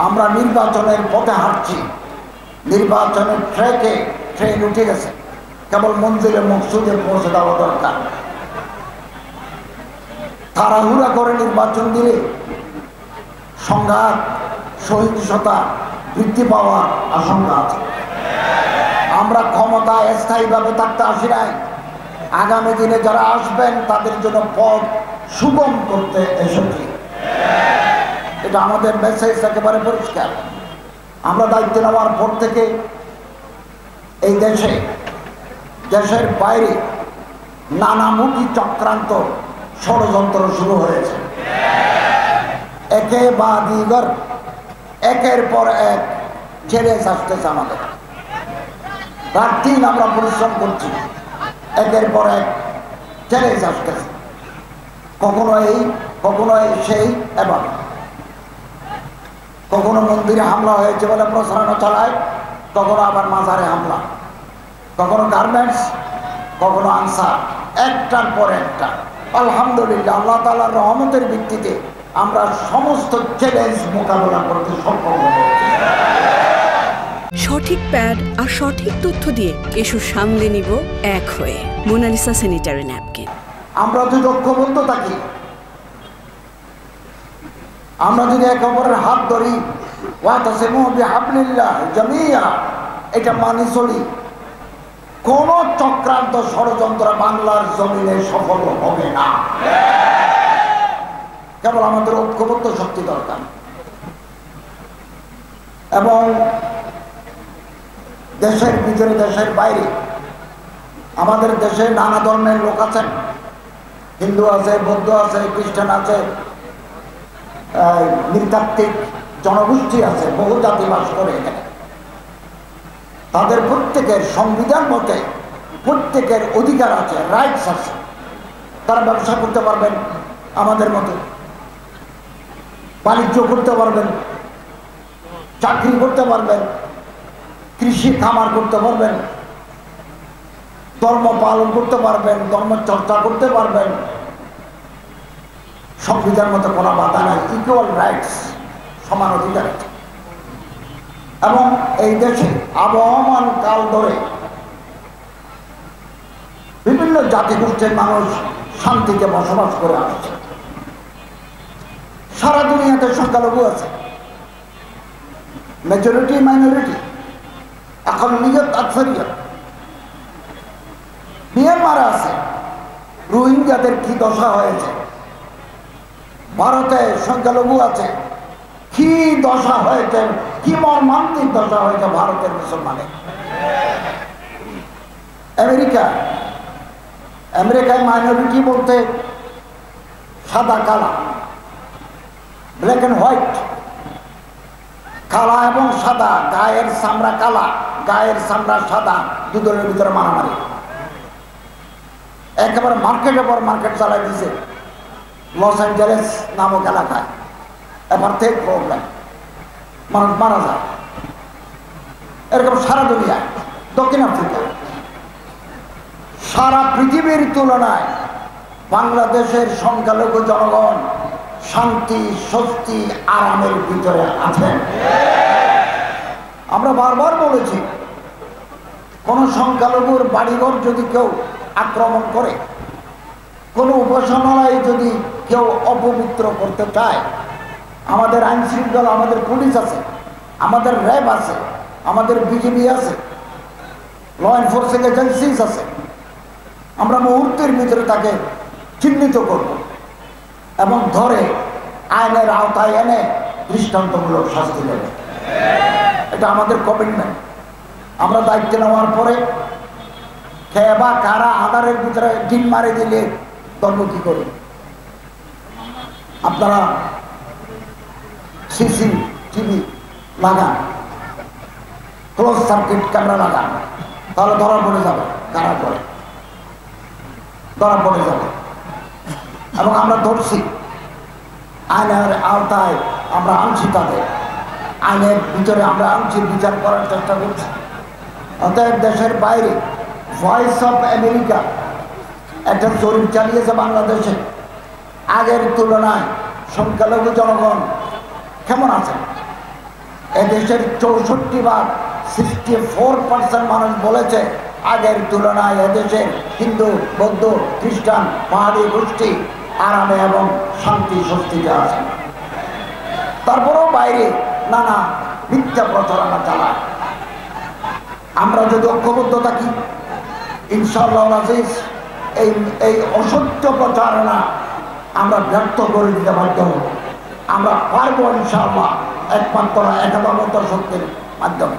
আমরা নির্বাচনের পথে হাঁটছি, নির্বাচনের ট্রেন উঠে গেছে, কেবল মঞ্জিলে মকসুদে পৌঁছে দেওয়া দরকার। তাড়াহুড়া করে নির্বাচন দিলে সংঘাত, সহিংসতা বৃদ্ধি পাওয়ার আশঙ্কা আছে। আমরা ক্ষমতায় স্থায়ীভাবে থাকতে আসি নাই, আগামী দিনে যারা আসবেন তাদের জন্য পথ সুগম করতে এসেছি। এটা আমাদের মেসেজ একেবারে পরিষ্কার। আমরা দায়িত্ব নেওয়ার পর থেকে এই দেশের বাইরে নানামুখী চক্রান্ত, ষড়যন্ত্র শুরু হয়েছে। একে বা দিগর, একের পর এক চ্যালেঞ্জ আসতেছে আমাদের। রাত দিন আমরা পরিশ্রম করছি, একের পর এক চ্যালেঞ্জ আসতেছে। কখনো সেই, এবং কখনো মন্দিরে হামলা হয়েছে বলে প্রচারণা চালায়, কখনো আবার মাজারে হামলা, কখনো গার্মেন্টস, কখনো আনসার, একটার পর একটা। আলহামদুলিল্লাহ, আল্লাহ তাআলার রহমতের ভিত্তিতে আমরা সমস্ত চ্যালেঞ্জ মোকাবেলা করতে সক্ষম হয়েছি। সঠিক প্যাড আর সঠিক তথ্য দিয়ে এসব সামলে নিব এক হয়ে। Monalisa sanitary napkin. আমরা যদি ঐক্যবদ্ধ থাকি, আমরা যদি একে অপরের হাত ধরি, ওয়াতাসিমু বিহাবলিল্লাহ জামিয়া, এটা মানি চলি, কোন চক্রান্ত ষড়যন্ত্র বাংলার জমিনে সফল হবে না। কেবল আমাদের ঐক্যবদ্ধ শক্তি দরকার। এবং দেশের ভিতরে, দেশের বাইরে, আমাদের দেশে নানা ধর্মের লোক আছেন। হিন্দু আছে, বৌদ্ধ আছে, খ্রিস্টান আছে, নৃতাত্ত্বিক জনগোষ্ঠী আছে, বহু জাতি বাস করে এখানে। তাদের প্রত্যেকের সংবিধান মতে প্রত্যেকের অধিকার আছে, রাইটস আছে। তারা ব্যবসা করতে পারবেন আমাদের মতো, বাণিজ্য করতে পারবেন, চাকরি করতে পারবেন, কৃষি খামার করতে পারবেন, ধর্ম পালন করতে পারবেন, ধর্ম চর্চা করতে পারবেন। সংবিধান মতো কোনো বাধা নাই, ইকুয়াল রাইটস, সমান অধিকার আছে। এবং এই দেশে আবহমান কাল ধরে বিভিন্ন জাতিগোষ্ঠীর মানুষ শান্তিতে বসবাস করে আসছে। সারা দুনিয়াতে সংখ্যালঘু আছে, মেজরিটি মাইনরিটি, আকলিয়ত আকসারিয়ত। মিয়ানমারে আছে, রোহিঙ্গাদের কি দশা হয়েছে। ভারতে সংখ্যালঘু আছে, কি দশা হয়েছে, কি মর্মান্তিক দশা হয়েছে ভারতের মুসলমানের। আমেরিকায় মাইনরিটি বলতে সাদা কালা, ব্ল্যাক অ্যান্ড হোয়াইট, কালা এবং সাদা, গায়ের চামড়া কালা, গায়ের চামড়া সাদা, দুজনের ভিতরে মারামারি। একেবারে মার্কেটের পর মার্কেট চালাই দিয়েছে লস অ্যাঞ্জেলেস নামক এলাকায়। এবার থেকে প্রবলেম, মানুষ মারা যায়। এরকম সারা দুনিয়ায়, দক্ষিণ আফ্রিকা, সারা পৃথিবীর তুলনায় বাংলাদেশের সংখ্যালঘু জনগণ শান্তি, স্বস্তি, আরামের ভিতরে আছেন। আমরা বারবার বলেছি, কোন সংখ্যালঘুর বাড়িঘর যদি কেউ আক্রমণ করে, কোন উপাসনালয় যদি কেউ অপবিত্র করতে চায়, আমাদের আইন শৃঙ্খলা, আমাদের পুলিশ আছে, আমাদের র্যাব আছে, আমাদের বিজিবি আছে, ল এনফোর্সিং এজেন্সিস আছে। আমরা মুহূর্তের ভিতরে তাকে চিহ্নিত করব এবং ধরে আইনের আওতায় এনে দৃষ্টান্তমূলক শাস্তি দেব। এটা আমাদের কমিটমেন্ট। আমরা দায়িত্ব নেওয়ার পরে খেয়ে বা কারা আধারের ভিতরে ডিম মারি দিলে ধর্ম কি করি? আপনারা সিসিটিভি লাগান, ক্লোজ সার্কিট ক্যামেরা লাগান, তাহলে ধরা পড়ে যাবে, কারা করে ধরা পড়ে যাবে। এবং আমরা ধরছি, আইনের আওতায় আমরা আনছি, তাদের আইনের ভিতরে আমরা আনছি, বিচার করার চেষ্টা করছি। অতএব দেশের বাইরে ভয়েস অফ আমেরিকা একটা জরিপ চালিয়েছে বাংলাদেশে, আগের তুলনায় সংখ্যালঘু জনগণ কেমন আছে। এদেশের 64% মানুষ বলেছে আগের তুলনায় এদেশের হিন্দু, বৌদ্ধ, খ্রিস্টান, পাহাড়ি গোষ্ঠী আরামে এবং শান্তি স্বস্তিতে আছে। তারপরেও বাইরে নানা মিথ্যা প্রচারণা চালায়। আমরা যদি ঐক্যবদ্ধ থাকি ইনশাআল্লাহ আজিজ এই অসত্য প্রচারণা আমরা ব্যর্থ করে দিতে বাধ্য হব। আমরা পারবো ইনশাআল্লাহ একমাত্র একাত্মতা শক্তির মাধ্যমে।